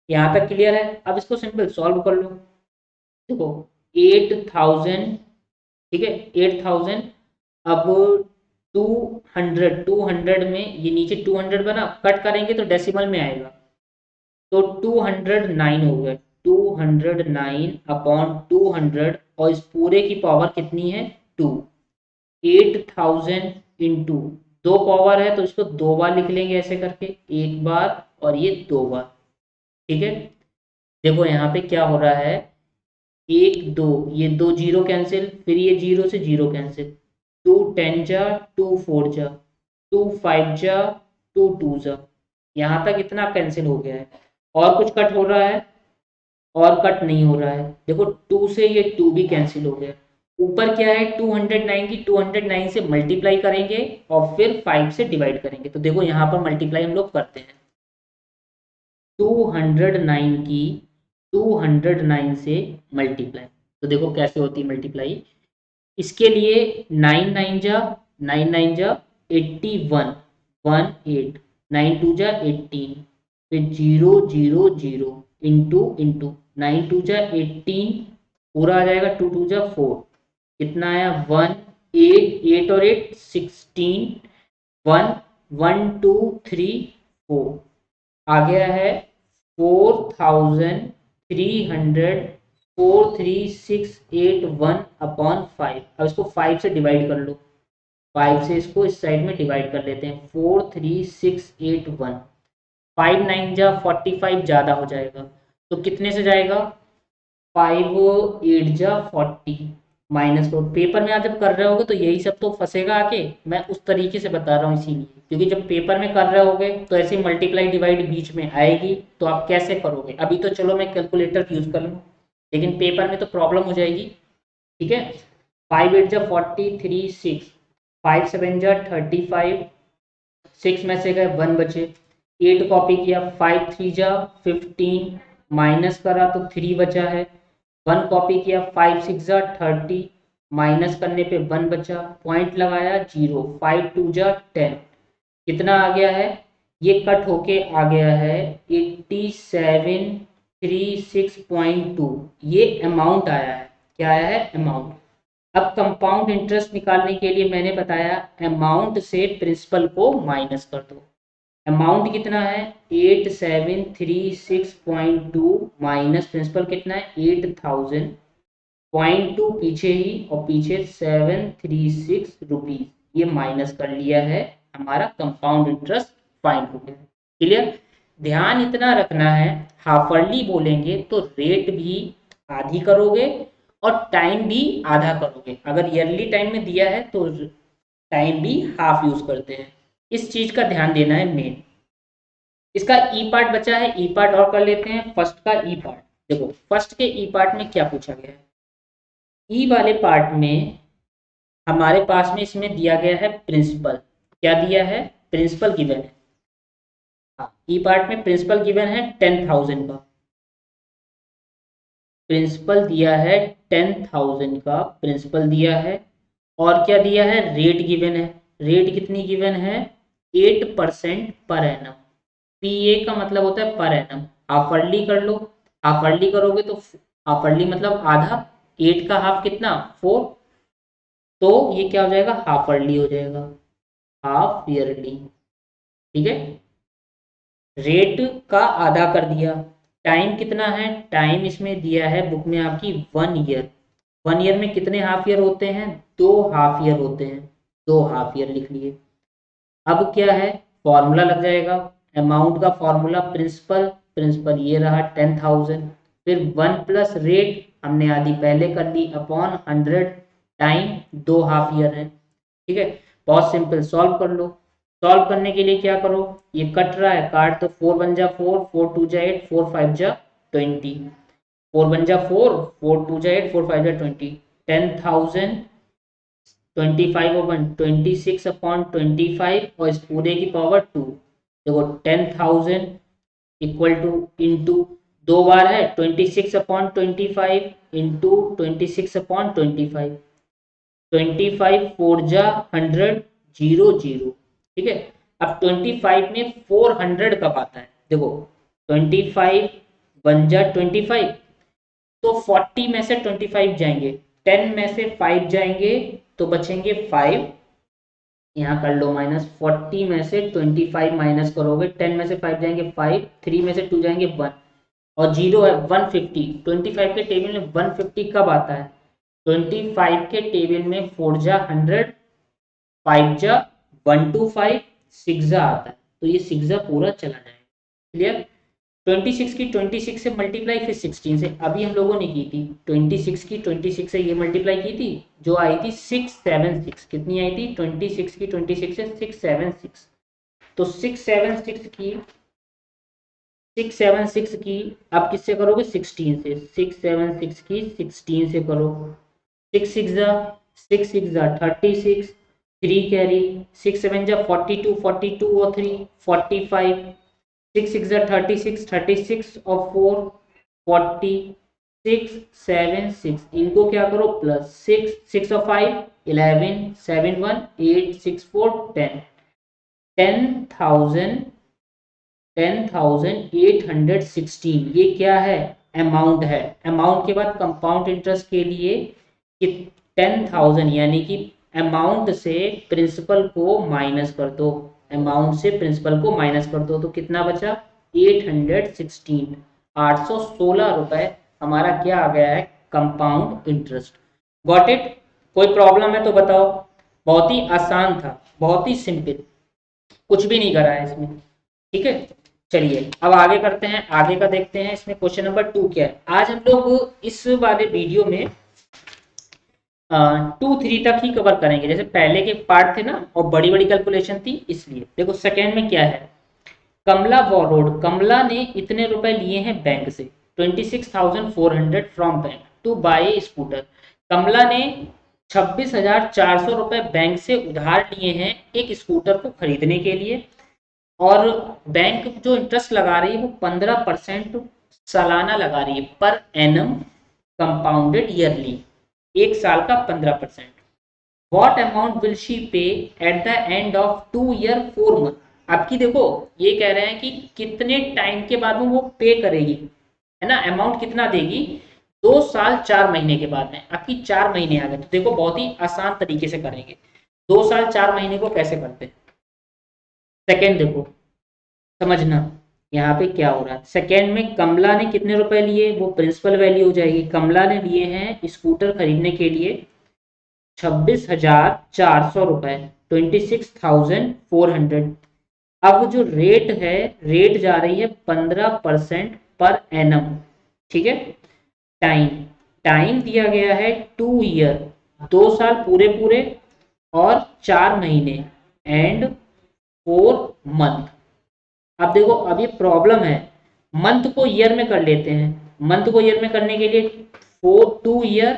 यहाँ तक क्लियर है। अब इसको सिंपल सॉल्व कर लो। देखो 8000, ठीक है, 8000। अब 200 में ये नीचे 200 बना, कट करेंगे तो डेसिमल में आएगा, तो 209 हो गया। 209/200, और इस पूरे की पावर कितनी है, 2। 8000 इंटू, दो पावर है तो इसको 2 बार लिख लेंगे ऐसे करके, एक बार और ये 2 बार। ठीक है, देखो यहाँ पे क्या हो रहा है, 1 2, ये 2 जीरो कैंसिल, फिर ये जीरो से जीरो कैंसिल, 2 10 जा, 2 4 जा, 2 5 जा, 2 2 जा, यहाँ तक इतना कैंसिल हो गया है। और कुछ कट हो रहा है, और कट नहीं हो रहा है। देखो 2 से ये 2 भी कैंसिल हो गया। ऊपर क्या है, 209 की 209 से मल्टीप्लाई करेंगे और फिर 5 से डिवाइड करेंगे। तो देखो यहाँ पर मल्टीप्लाई हम लोग करते हैं, 209 की 209 से मल्टीप्लाई। तो देखो कैसे होती है मल्टीप्लाई। इसके लिए 9 9 जा 81, 18, 9 2 जा 18, फिर 0 0 0 इंटू इंटू, 9 2 जा 18, पूरा आ जाएगा, 2 2 जा 4, कितना आया 1 8, 8 और 8 16, 1 1 2 3 4, आ गया है 4361/5। अब इसको 5 से डिवाइड कर लो, 5 से इसको इस साइड में डिवाइड कर लेते हैं, 43681। 5 9 जा 45, ज़्यादा हो जाएगा तो कितने से जाएगा, 5 8 जा 40, माइनस करो। पेपर में आप जब कर रहे होगे तो यही सब तो फंसेगा आके, मैं उस तरीके से बता रहा हूँ इसीलिए, क्योंकि जब पेपर में कर रहे होगे तो ऐसे मल्टीप्लाई डिवाइड बीच में आएगी, तो आप कैसे करोगे। अभी तो चलो मैं कैलकुलेटर यूज कर लूँ, लेकिन पेपर में तो प्रॉब्लम हो जाएगी। ठीक है, 5 8 जा 40, 3 6, 5 7 जा 35, 6 में से गए 1 बचे, 8 कॉपी किया, 5 3 जा 15, माइनस करा तो 3 बचा है, 1 कॉपी किया, 5 6 जा 30, माइनस करने पे 1 बचा, पॉइंट लगाया 0, 5 2 जा 10, कितना आ गया है, ये कट होके आ गया है 8736.2, ये अमाउंट आया है। क्या आया है, अमाउंट। अब कंपाउंड इंटरेस्ट निकालने के लिए मैंने बताया, अमाउंट से प्रिंसिपल को माइनस कर दो। अमाउंट कितना है, 8736.2 माइनस प्रिंसिपल कितना है, 8000.2, पीछे ही और पीछे 736 रुपीज, ये माइनस कर लिया है, हमारा कंपाउंड इंटरेस्ट फाइंड हो गया। क्लियर। ध्यान इतना रखना है, हाफरली बोलेंगे तो रेट भी आधी करोगे और टाइम भी आधा करोगे। अगर ईयरली टाइम में दिया है तो टाइम भी हाफ यूज करते हैं, इस चीज का ध्यान देना है मेन। इसका ई पार्ट बचा है, ई पार्ट और कर लेते हैं। फर्स्ट का ई पार्ट, देखो फर्स्ट के ई पार्ट में क्या पूछा गया है। ई वाले पार्ट में हमारे पास में इसमें दिया गया है प्रिंसिपल। क्या दिया है, प्रिंसिपल गिवन है। हाँ, ई पार्ट में प्रिंसिपल गिवन है 10,000 का, प्रिंसिपल दिया है 10,000 का प्रिंसिपल दिया है। और क्या दिया है, रेट गिवन है। रेट कितनी गिवन है, 8% पर एनम। पीए का मतलब होता है पर एनम। हाफ अर्ली कर लो, हाफ अर्ली करोगे तो हाफ अर्ली मतलब आधा, 8 का हाफ कितना 4, तो ये क्या हो जाएगा, हाफ अर्ली हो जाएगा, हाफ ईयरली। ठीक है, रेट का आधा कर दिया, टाइम कितना है, टाइम इसमें दिया है बुक में आपकी 1 ईयर। 1 ईयर में कितने हाफ ईयर होते हैं, 2 हाफ ईयर होते हैं, 2 हाफ ईयर लिख लिए। अब क्या है, फॉर्मूला लग जाएगा, अमाउंट का फॉर्मूला प्रिंसिपल, प्रिंसिपल ये रहा 10,000, फिर 1 प्लस रेट हमने आधी पहले कर ली अपॉन 100 टाइम 2 हाफ ईयर है। ठीक है, बहुत सिंपल, सॉल्व कर लो। सॉल्व करने के लिए क्या करो, ये कट रहा है, काट तो 4 बन जा 4, 4 2 जा 8, 4 5 जा 20, 4 बन जा 4, 4 2 जा 8, 4 5 जा 20, 10,000 25 अपन 26 अपॉन 25 और इस पूरे की पावर 2। देखो 10,000 इक्वल टू इंटू 2 बार है 26 अपॉन 25 इंटू 26 अपॉन 25, 25 4 जा 100 0 0। ठीक है, अब 25 में 400 कब आता है, देखो 25 बन जा 25, तो 40 में से 25 जाएंगे, 10 में से 5 जाएंगे तो बचेंगे 5, यहाँ कर लो माइनस, 40 में से 25 माइनस करोगे, 10 में से 5 जाएंगे 5, 3 में से 2 जाएंगे 1 और 0 है 150। 25 के टेबल में 150 कब आता है, 25 के टेबल में 4 जा 100, 5 जा 125, 6 जा आता है, तो ये 6 जा पूरा चला जाएगा। क्लियर, 26 की 26 से मल्टीप्लाई फिर 16 से, अभी हम लोगों ने की थी 26 की 26 से ये मल्टीप्लाई की थी जो आई थी 676, कितनी आई थी 26 की 26 से 676, तो 676 की आप किससे करोगे 16 से, 676 की 16 से करो, 6 6 जा 36, 3 कैरी, 6 7 जा 42, 42 और 3 45, 6 6 जा 36, 36 और 4 40, 6 7 6, इनको क्या करो प्लस 6 6 और 5 11 7 1 8 6 4 10, 10,000 10,816 ये क्या है, अमाउंट है। अमाउंट के बाद कंपाउंड इंटरेस्ट के लिए 10,000 यानी कि अमाउंट से प्रिंसिपल को माइनस कर दो, अमाउंट से प्रिंसिपल को माइनस कर दो तो कितना बचा 816, 816 रुपए हमारा क्या आ गया है कंपाउंड इंटरेस्ट। गॉट इट, कोई प्रॉब्लम है तो बताओ, बहुत ही आसान था, बहुत ही सिंपल, कुछ भी नहीं करा है इसमें। ठीक है, चलिए अब आगे करते हैं, आगे का देखते हैं इसमें क्वेश्चन नंबर 2 क्या है। आज हम लोग इस वाले वीडियो में 2 3 तक ही कवर करेंगे, जैसे पहले के पार्ट थे ना और बड़ी बड़ी कैलकुलेशन थी इसलिए। देखो सेकेंड में क्या है, कमला बोरोड, कमला ने इतने रुपए लिए हैं बैंक से 26,400 from bank to buy scooter. Kamala ने 26,400 रुपए बैंक से उधार लिए हैं एक स्कूटर को खरीदने के लिए, और बैंक जो इंटरेस्ट लगा रही है वो 15% सालाना लगा रही है पर एनम कंपाउंडेड ईयरली, एक साल का 15%। वॉट अमाउंट विल शी पे at the end of 2 year 4 month. आपकी देखो ये कह रहे हैं कि कितने टाइम के बाद में वो पे करेगी, है ना, अमाउंट कितना देगी 2 साल 4 महीने के बाद में। आपकी 4 महीने आ गए, तो देखो बहुत ही आसान तरीके से करेंगे, 2 साल 4 महीने को कैसे करते हैं। सेकेंड देखो समझना यहाँ पे क्या हो रहा है, सेकेंड में कमला ने कितने रुपए लिए, वो प्रिंसिपल वैल्यू हो जाएगी। कमला ने लिए हैं स्कूटर खरीदने के लिए 26,400 रुपए, 26,400। अब जो रेट है, रेट जा रही है 15% पर एनम। ठीक है, टाइम, टाइम दिया गया है 2 ईयर, 2 साल पूरे पूरे और 4 महीने एंड 4 मंथ। अब देखो अब ये प्रॉब्लम है, मंथ को ईयर में कर लेते हैं, मंथ को ईयर में करने के लिए 2 ईयर,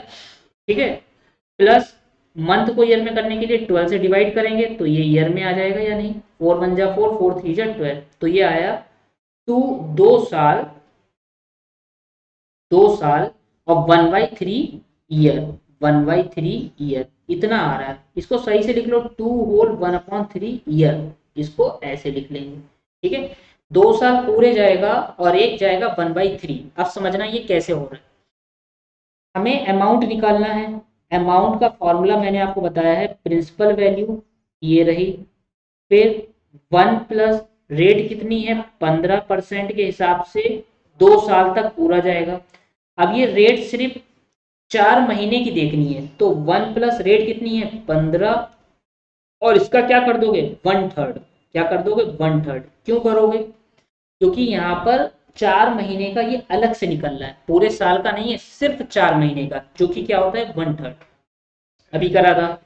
ठीक है, प्लस मंथ को ईयर में करने के लिए 12 से डिवाइड करेंगे तो ये ईयर में आ जाएगा या नहीं, 4 1 जा 4, 4 3 जा 12, तो ये आया 2 साल, 2 साल और 1/3 ईयर, 1/3 ईयर इतना आ रहा है। इसको सही से लिख लो 2 होल 1/3 ईयर, इसको ऐसे लिख लेंगे। ठीक है, 2 साल पूरे जाएगा और एक जाएगा 1/3। अब समझना ये कैसे हो रहा है, हमें अमाउंट निकालना है। अमाउंट का फॉर्मूला मैंने आपको बताया है, प्रिंसिपल वैल्यू ये रही, फिर 1 प्लस रेट कितनी है 15% के हिसाब से 2 साल तक पूरा जाएगा। अब ये रेट सिर्फ 4 महीने की देखनी है, तो 1 प्लस रेट कितनी है 15, और इसका क्या कर दोगे 1/3। क्या कर दोगे 1/3। क्यों करोगे, क्योंकि यहाँ पर 4 महीने का ये अलग से निकल रहा है, पूरे साल का नहीं है, सिर्फ 4 महीने का, जो कि क्या होता है 1/3। अभी करा था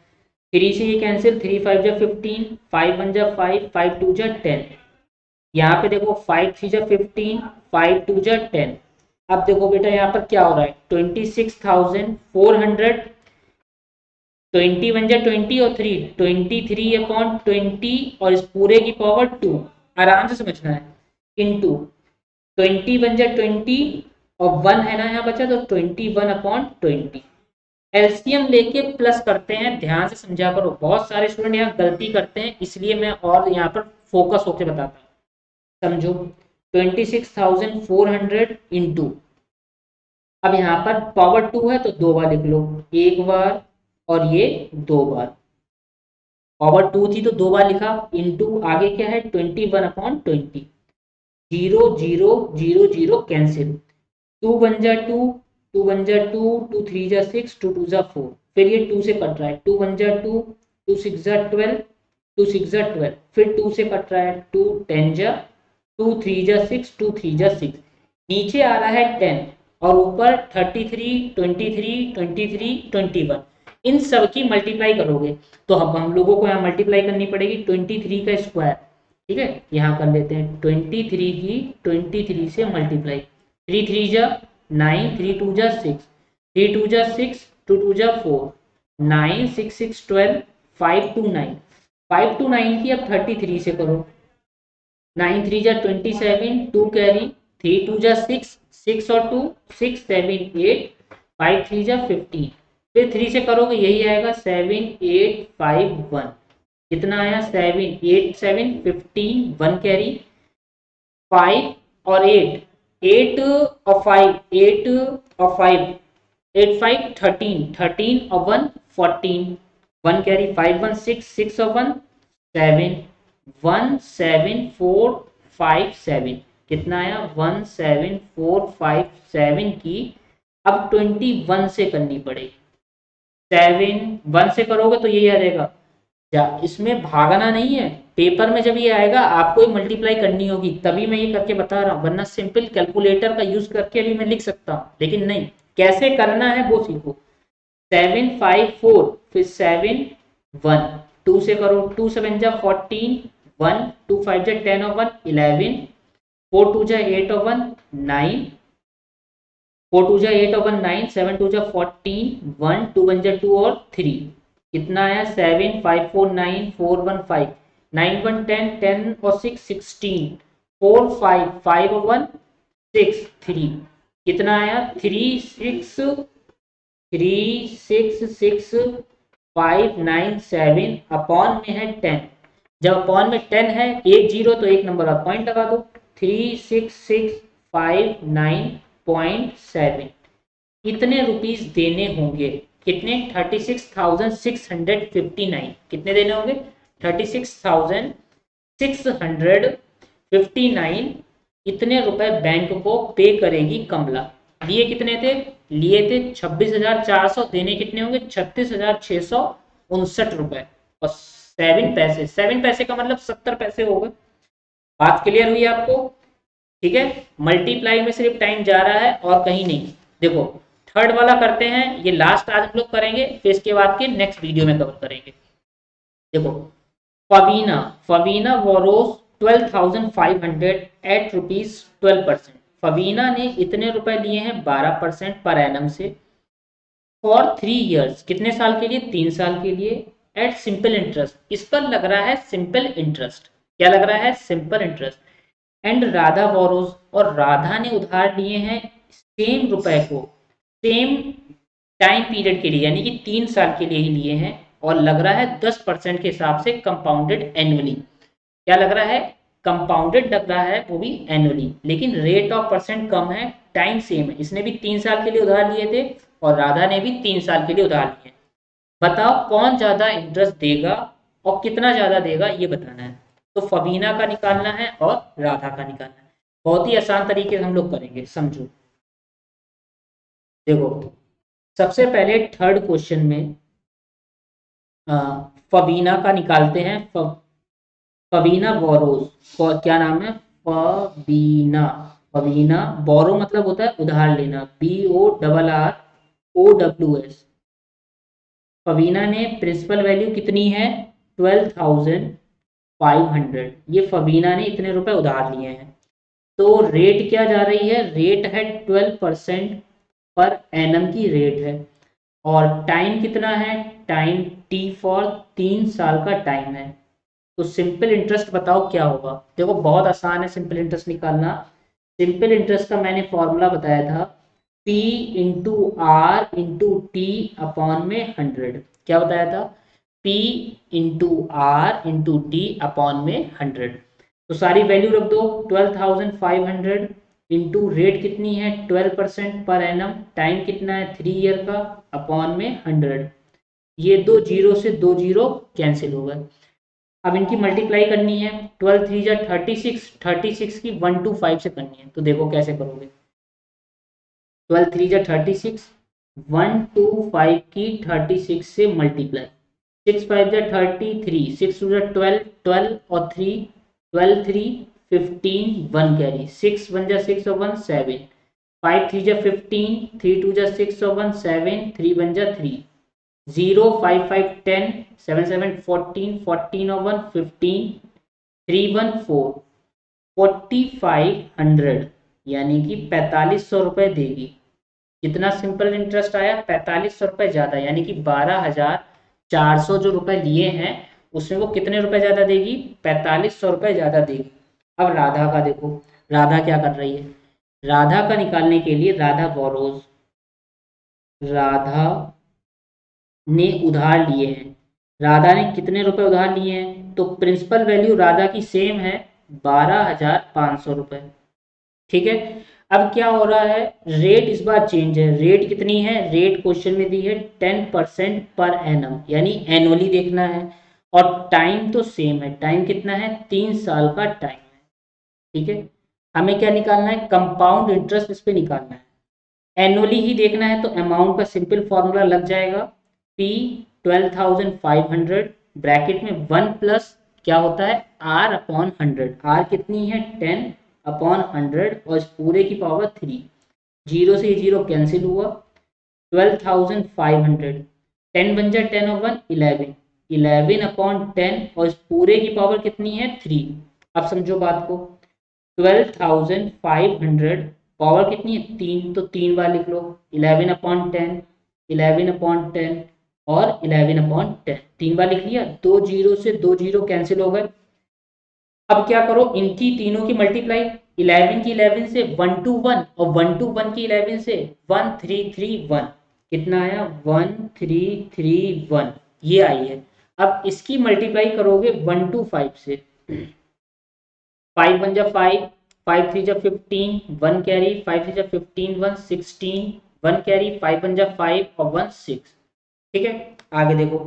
3 से ये कैंसिल, 3 5 जा 15, 5 1 जा 5, 5 2 जा 10। यहाँ पे देखो 5 3 जा 15, 5 2 जा 10। अब देखो बेटा यहाँ पर क्या हो रहा है 26,400, 21 जा 20 और 3 23/20, और इस पूरे की पावर 2, आराम से समझना है, इनटू 21 जा 20 और 1 है ना यहाँ बचा, तो 21/20। एलसीएम लेके प्लस करते हैं, ध्यान से समझा करो, बहुत सारे स्टूडेंट यहाँ गलती करते हैं, इसलिए मैं और यहाँ पर फोकस होकर बताता हूँ। समझो 26,400 इंटू, अब यहाँ पर पावर 2 है तो 2 बार लिख लो, एक बार और ये 2 बार। पावर 2 थी तो 2 बार लिखा, इंटू आगे क्या है 21/20, 0 0 0 0 कैंसिल, 2 1 जा 2, 2 1 जा 2, 2 3 जा 6, 2 2 जा 4, फिर ये 2 से कट रहा है, 2 1 जा 2, 2 6 जा 12, 2 6 जा 12, फिर 2 से कट रहा है, 2 10 जा, 2 3 जा 6, 2 3 जा 6, नीचे आ रहा है 10, और ऊपर 33 23 23 21। इन सब की मल्टीप्लाई करोगे तो अब हम लोगों को यहाँ मल्टीप्लाई करनी पड़ेगी 23 का स्क्वायर। ठीक है, यहाँ कर लेते हैं 23 की 23 से मल्टीप्लाई, 3 3 जा 9, 3 2 जा 6, 3 2 जा 6, 2 2 जा 4, 9 6 6 12, 5 2 9, 5 2 9 की अब 33 से करो, 9 3 जा 27, 2 कैरी, 3 2 जा 6, 6 और 2 6 7 8, 5 3 जा 15, फिर 3 से करोगे यही आएगा 7 8 5 1। कितना आया 7 8 7 15, 1 कैरी, 5 और 8, 8 और 5, 8 और 5, 8 5 13, 13 और 1 14, 1 कैरी, 5 1 6, 6 और 1 7, 1 7 4 5 7। कितना आया 1 7 4 5 7 की अब 21 से करनी पड़ेगी, 7 1 से करोगे तो यही आ जाएगा। क्या इसमें भागना नहीं है, पेपर में जब ये आएगा आपको ही मल्टीप्लाई करनी होगी, तभी मैं ये करके बता रहा हूँ, वरना सिंपल कैलकुलेटर का यूज करके अभी मैं लिख सकता हूँ, लेकिन नहीं, कैसे करना है वो सीखो। 7 5 4, फिर 7 1, 2 से करो, 2 7 जा 14, 1 2 5 जा 10 और 1 11, 4 2 जा 8 और 1 9, 4 2 जा 8 और 1 9, 7 2 जा 14, 1 2 1 जा 2 और 3। कितना आया 7 5 4 9 4 1 5, 9 1 10, 10 और 6 16, 4 5 5 और 1 6 3। कितना आया 3 6 3 6 6 5 9 7, अपॉन में है 10, जब अपॉन में 10 है एक जीरो तो एक नंबर आप पॉइंट लगा दो, 3 6 6 5 9.7। इतने रुपीस देने होंगे, कितने 36,659, कितने देने होंगे 36,659, इतने रुपए बैंक को पे करेगी कमला। लिए कितने थे, लिए थे 26,400, देने कितने होंगे 36,659 रुपए और 7 पैसे। 7 पैसे का मतलब 70 पैसे हो गए। बात क्लियर हुई आपको? ठीक है, मल्टीप्लाई में सिर्फ टाइम जा रहा है और कहीं नहीं। देखो थर्ड वाला करते हैं, ये लास्ट आज हम लोग करेंगे, फिर इसके बाद के नेक्स्ट वीडियो में कवर करेंगे। देखो फवीना, फवीना बोरोस 12,500 एट रुपीज 12%। फवीना ने इतने रुपए लिए हैं 12% पर एनम से फॉर 3 ईयर्स, कितने साल के लिए 3 साल के लिए, एट सिंपल इंटरेस्ट, इस पर लग रहा है सिंपल इंटरेस्ट। क्या लग रहा है simple interest. And Radha borrows, और राधा ने उधार लिए हैं सेम रुपए को सेम टाइम पीरियड के लिए, यानी कि 3 साल के लिए ही लिए हैं, और लग रहा है 10% के हिसाब से कंपाउंडेड एनुअली। क्या लग रहा है कंपाउंडेड लग रहा है, वो भी एनुअली, लेकिन रेट ऑफ परसेंट कम है, टाइम सेम है। इसने भी 3 साल के लिए उधार लिए थे और राधा ने भी 3 साल के लिए उधार लिए। बताओ कौन ज्यादा इंटरेस्ट देगा और कितना ज्यादा देगा, ये बताना है। तो फवीना का निकालना है और राधा का निकालना है। बहुत ही आसान तरीके से हम लोग करेंगे, समझो। देखो, सबसे पहले थर्ड क्वेश्चन में फबीना का निकालते हैं। फबीना बोरोज, क्या नाम है? फबीना। फबीना बोरो मतलब होता है उधार लेना, BORROWS। फबीना ने प्रिंसिपल वैल्यू कितनी है? 12,500। ये फबीना ने इतने रुपए उधार लिए हैं। तो रेट क्या जा रही है? रेट है 12% पर एनम की रेट है। और टाइम कितना है? टाइम टी फॉर 3 साल का टाइम है। तो सिंपल इंटरेस्ट बताओ क्या होगा? देखो बहुत आसान है सिंपल इंटरेस्ट निकालना। सिंपल इंटरेस्ट का मैंने फॉर्मूला बताया था, P into R into T upon में 100। क्या बताया था? P into R into T upon में 100। तो सारी वैल्यू रख दो। 12,500 इंटू रेट कितनी है? 12% पर एनम। टाइम कितना है? 3 ईयर का, अपॉन में 100। ये दो जीरो से दो जीरो कैंसिल हो गए। अब इनकी मल्टीप्लाई करनी है। 12×3 = 36, 36 की 125 से करनी है। तो देखो कैसे करोगे। 12×3 = 36, 125 की 36 से मल्टीप्लाई। 6×5 = 33, 6×2 = 12, 12 और 3, 12 3 15, 1 कैरी, 6×1 = 6 और 1 7, 5×3 = 15, 3×2 = 6 और 1 7, 3×1 = 3, 0 5 5 10, 7 7 14, 14 और 1 15, 3 1 4, 4500 यानी कि 4500 रुपये देगी। कितना सिंपल इंटरेस्ट आया? 4500 रुपये ज़्यादा, यानी कि 12,400 जो रुपए लिए हैं उसमें वो कितने रुपए ज़्यादा देगी? 4500 रुपये ज़्यादा देगी। अब राधा का देखो, राधा क्या कर रही है? राधा का निकालने के लिए राधा बोरोज, राधा ने उधार लिए हैं। राधा ने कितने रुपए उधार लिए हैं? तो प्रिंसिपल वैल्यू राधा की सेम है, 12,500 रुपये। ठीक है। अब क्या हो रहा है? रेट इस बार चेंज है। रेट कितनी है? रेट क्वेश्चन में दी है 10% पर एनम, यानी एनुअली देखना है। और टाइम तो सेम है। टाइम कितना है? 3 साल का टाइम है। ठीक है। हमें क्या निकालना है? कंपाउंड इंटरेस्ट इस पे निकालना है। एनुअली ही देखना है तो अमाउंट का सिंपल फॉर्मूला लग जाएगा, P 12,500 ब्रैकेट में 1 प्लस क्या होता है? R upon 100। R कितनी है? 10 अपॉन 100 और इस पूरे की पावर 3। जीरो से जीरो कैंसिल हुआ। 12,500, 10 बन जाए 10 और 1 11, 11 अपॉन 10 और इस पूरे की पावर कितनी है? 3। अब समझो बात को। 12,500 पावर कितनी है? 3, तो 3 बार लिख लो। 11/10, 11/10 और 11/10, 3 बार लिख लिया। दो जीरो से दो जीरो कैंसिल हो गए। अब क्या करो? इनकी तीनों की मल्टीप्लाई। 11 की 11 से 1 to 1 और 1 to 1 की 11 से 1331। कितना आया? 1331, ये आई है। अब इसकी मल्टीप्लाई करोगे 1 to 5 से। 5 1 जा 5, 5 3 जा 15, 1 कैरी, 5 3 जा 15, 1 16, 1 कैरी, 5 1 जा 5 और 1 6। ठीक है। आगे देखो,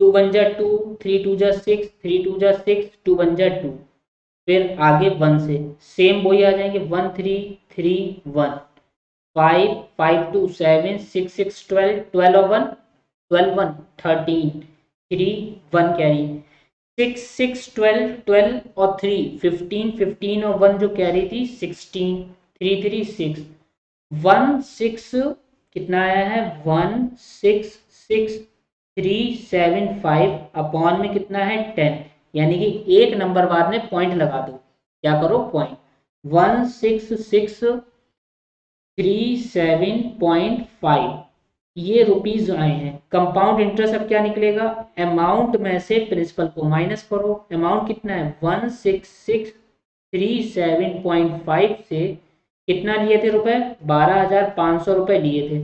2 1 जा 2, 3 2 जा 6, 3 2 जा 6, 2 1 जा 2। फिर आगे 1 से सेम वही आ जाएंगे, 1 3 3 1, 5 5 2 7, 6 6 12, 12 और 1 12 1 13, 3 1 कैरी, 6 6 12 12 और 3 15, 15 और 1 जो कैरी थी 16, 3 3 6, 1 6 कितना आया है? 1 6 6 3 7 5 अपॉन में कितना है? 10, यानी कि एक नंबर बाद में पॉइंट लगा दो। क्या करो? पॉइंट। 16637.5 ये रुपीज आए हैं। कंपाउंड इंटरेस्ट अब क्या निकलेगा? अमाउंट में से प्रिंसिपल को माइनस करो। अमाउंट कितना है? 16637.5 से कितना लिए थे रुपए? 12,500 रुपए लिए थे।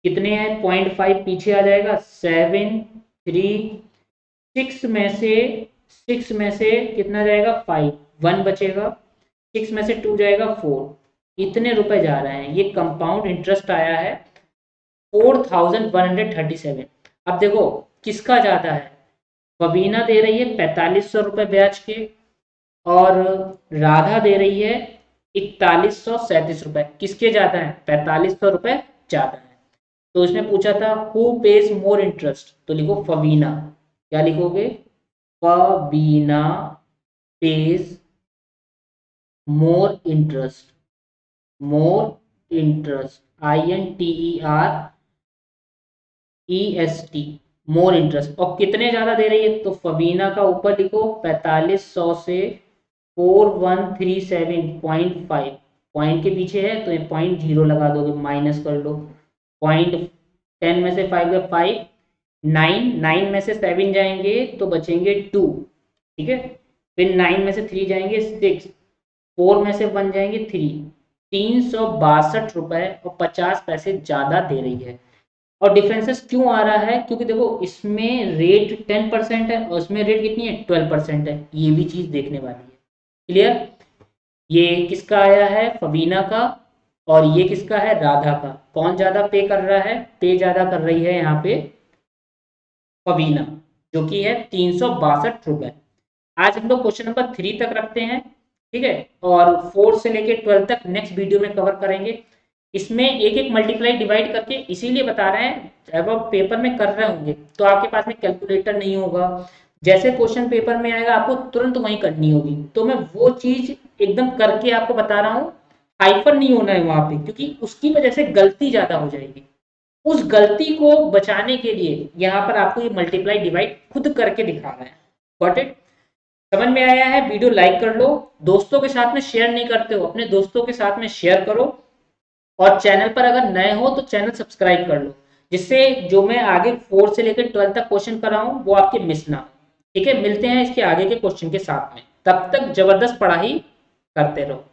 कितने हैं? 0.5 पीछे आ जाएगा, 7 3 6 में से कितना जाएगा? 5, 1 बचेगा। 6 में से 2 जाएगा 4। इतने रुपए जा रहे हैं। ये कंपाउंड इंटरेस्ट आया है 4137। अब देखो किसका ज्यादा है? बबीना दे रही है 4500 रुपए ब्याज के, और राधा दे रही है 4137 रुपए। किसके ज्यादा है? 4500 रुपए ज्यादा है। तो इसमें पूछा था हु पेज मोर इंटरेस्ट, तो लिखो फवीना। क्या लिखोगे? फवीना pays more interest, more interest, INTEREST, more interest. और कितने ज्यादा दे रही है? तो फवीना का ऊपर लिखो 4500 से 4137.5, पॉइंट के पीछे है तो ये 0.0 लगा दोगे, माइनस कर लो। 10 में से 5 गए 5, 9 में से 7 जाएंगे तो बचेंगे 2, ठीक है। फिर 9 में से 3 जाएंगे 6, 4 में से 1 जाएंगे 3, 362 रुपए और 50 पैसे ज्यादा दे रही है। और डिफरेंसेस क्यों आ रहा है? क्योंकि देखो इसमें रेट 10% है और इसमें रेट कितनी है? 12% है। ये भी चीज देखने वाली है। क्लियर? ये किसका आया है? फवीना का। और ये किसका है? राधा का। कौन ज्यादा पे कर रहा है? पे ज्यादा कर रही है यहाँ पे फवीना, जो कि है 362 रुपए। आज हम लोग क्वेश्चन नंबर 3 तक रखते हैं, ठीक है। और 4 से लेके 12 तक नेक्स्ट वीडियो में कवर करेंगे। इसमें एक एक मल्टीप्लाई डिवाइड करके इसीलिए बता रहे हैं, जब आप पेपर में कर रहे होंगे तो आपके पास में कैलकुलेटर नहीं होगा। जैसे क्वेश्चन पेपर में आएगा आपको तुरंत वही करनी होगी। तो मैं वो चीज एकदम करके आपको बता रहा हूँ, हाइपर नहीं होना है वहां पे, क्योंकि उसकी वजह से गलती ज्यादा हो जाएगी। उस गलती को बचाने के लिए यहाँ पर आपको ये मल्टीप्लाई डिवाइड खुद करके दिखा रहे हैं। Got it? समझ में आया है? वीडियो लाइक कर लो। दोस्तों के साथ में शेयर नहीं करते हो, अपने दोस्तों के साथ में शेयर करो। और चैनल पर अगर नए हो तो चैनल सब्सक्राइब कर लो, जिससे जो मैं आगे 4 से लेकर 12 तक क्वेश्चन कर रहा हूँ वो आपके मिस ना हो। ठीक है, मिलते हैं इसके आगे के क्वेश्चन के साथ में। तब तक जबरदस्त पढ़ाई करते रहो।